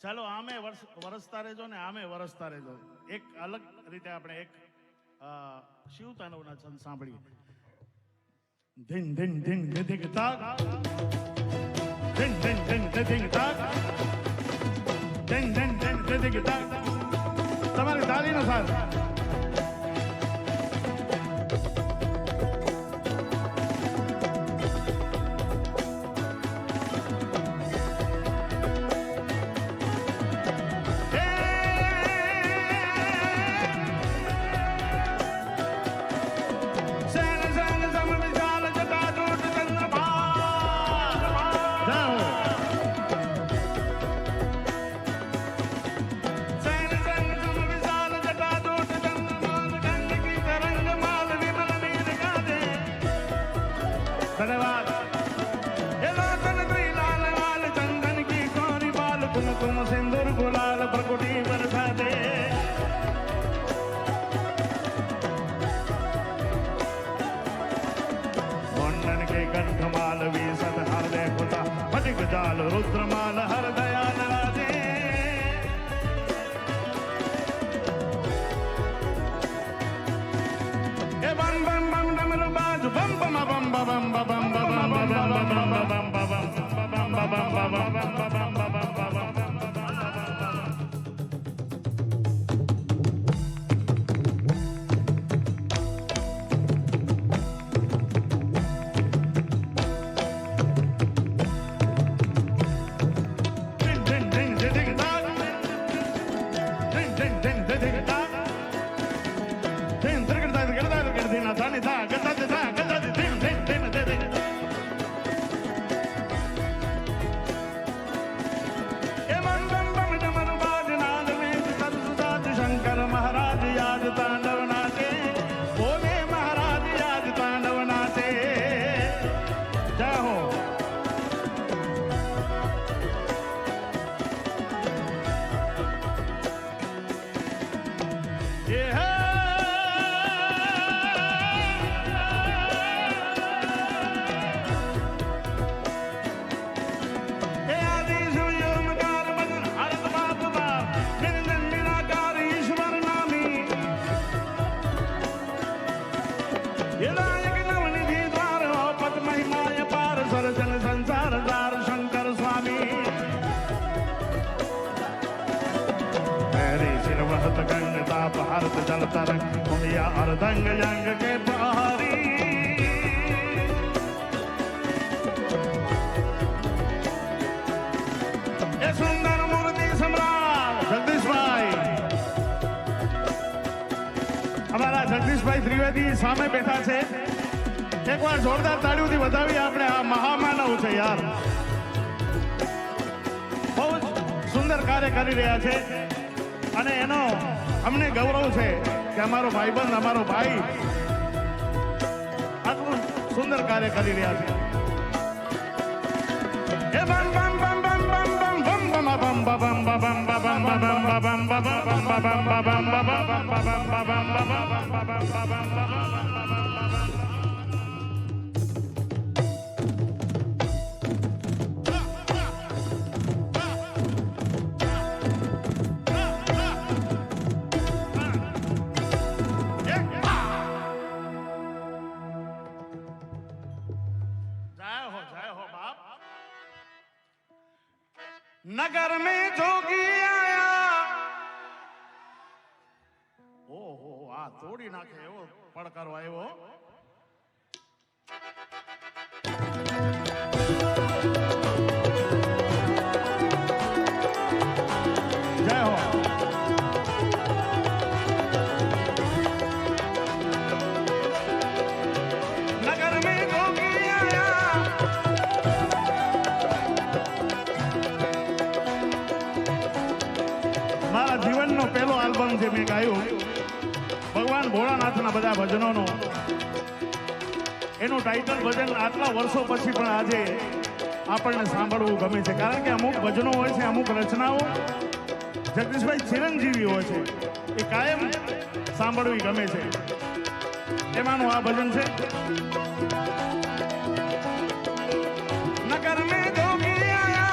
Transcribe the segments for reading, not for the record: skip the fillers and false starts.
ચાલો આમે વરસતા રહેજો ને આમે વરસતા રહેજો. એક અલગ રીતે આપણે એક શિવ તાંડવના છંદ સાંભળીએ. ધીન ધીન ધીન ધીક તાક ધીન ધીન ધીન ધીક તાક ધીન ધીન ધીન ધીક તાક. તમારી તાલીનો સાથ. धन्यवाद. लाल चंदन की कोरी बाल कुमकुम सिंदूर गुलाल प्रकुटी बरसा दे. मुंडन के कंठमाल वीसत हृदय खुदा फटिक जाल रुद्रमाल हर दयाल राधे. बम बम बम डमरू बाजू बम बम बम बम बम शंकर महाराज याद तांडव नाचे. बोले महाराज याद तांडव नाचे. जय हो. ये है सरजन संसार दार शंकर स्वामी. मेरी सिरवहत गंग ताप हरत जल तरंग मुनिया अर्धंग यंग के प्रहरी. ये सुंदर मूर्ति सम्राट जगदीशभाई, हमारा जगदीशभाई त्रिवेदी सामे बैठा है. एक बार जोरदार ताड़ीओથી વધાવી આપણે આ મહામાનવ છે યાર. બહુ સુંદર કાર્ય કરી રહ્યા છે અને એનો અમને ગૌરવ છે કે અમારો ભાઈબંધ અમારો ભાઈ આટલું સુંદર કાર્ય કરી રહ્યા છે. એ બમ બમ બમ બમ બમ બમ બમ બમ બમ બમ બમ બમ બમ બમ બમ. नगर में जोगी आया. ओहो आ तोड़ी नाखे एवो પડકારો આવ્યો. जय हो. नगर में जोगी आया. મારા જીવનનો પહેલો આલ્બમ જે મેં ગાયું ભગવાન ભોળાનાથના બધા ભજનોનો, એનું ટાઇટલ ભજન આટલા વર્ષો પછી પણ આજે આપણને સાંભળવું ગમે છે. કારણ કે અમુક ભજનો હોય છે, અમુક રચનાઓ જગદીશભાઈ ચિરંજીવી હોય છે, એ કાયમ સાંભળવી ગમે છે. એમાંનું આ ભજન છે. નગર में जोगी आया.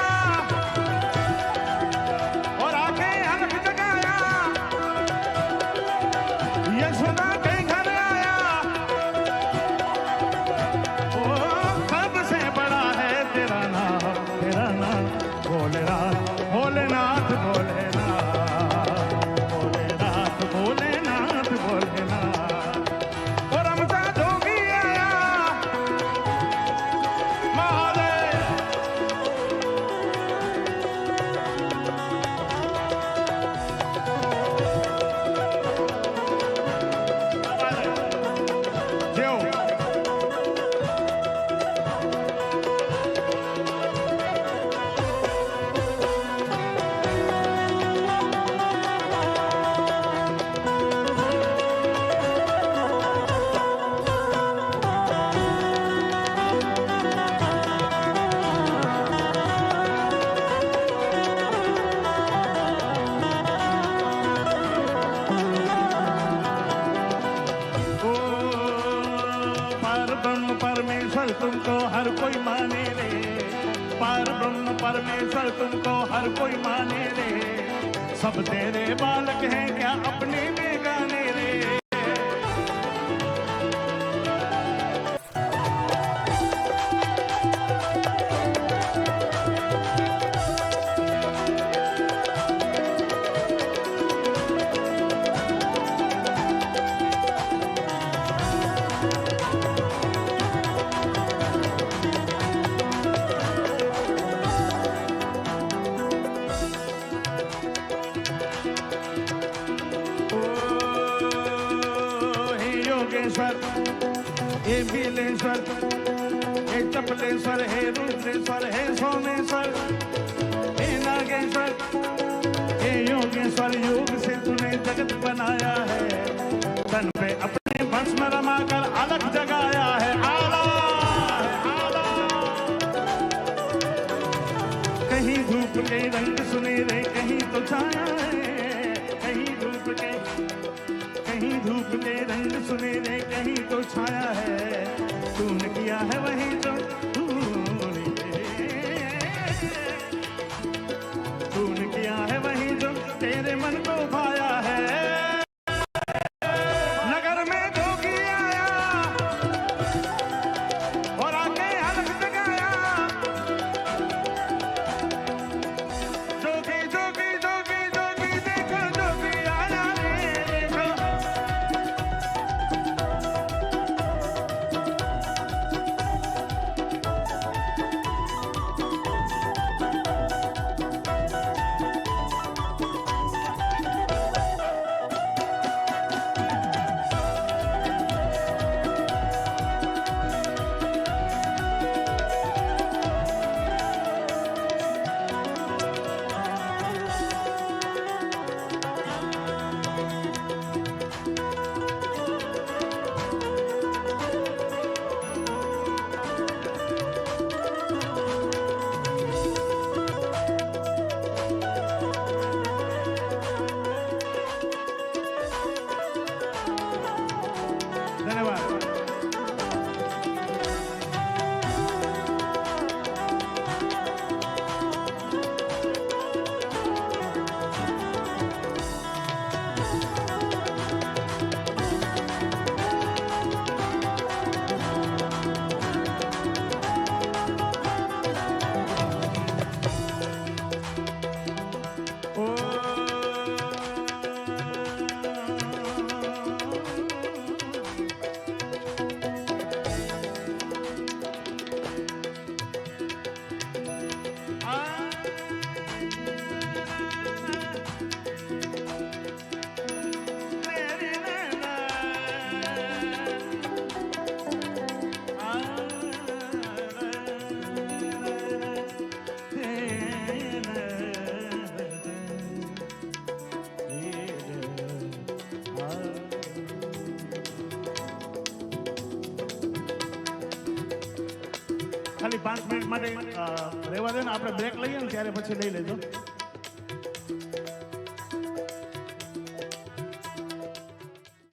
परमेश्वर तुमको हर कोई माने रे, सब तेरे बालक हैं क्या अपने में गाने रे। हे बिलेश्वर, हे चपलेश्वर, हे रुद्रेश्वर, हे सोमेश्वर, हे नागेश्वर, हे योगेश्वर, योग से तूने जगत बनाया है, तन पे अपने भस्म रमाकर अलग जगाया है। आला आला, कहीं धूप के रंग सुनहरे, कहीं तो छाया है, कहीं धूप के रंग सुनहरे, कहीं तो छाया है। तूने किया है वही जो तूने किया है वही जो तेरे मन को भाया है। नगर में जोगी आया और आके अलग जगाया, जोगी जोगी जोगी जोगी देखो जोगी आया रे, देखो ખાલી 5 મિનિટ માટે રહેવા દે ને, આપણે બ્રેક લઈએ ને ત્યારે પછી લઈ લેજો.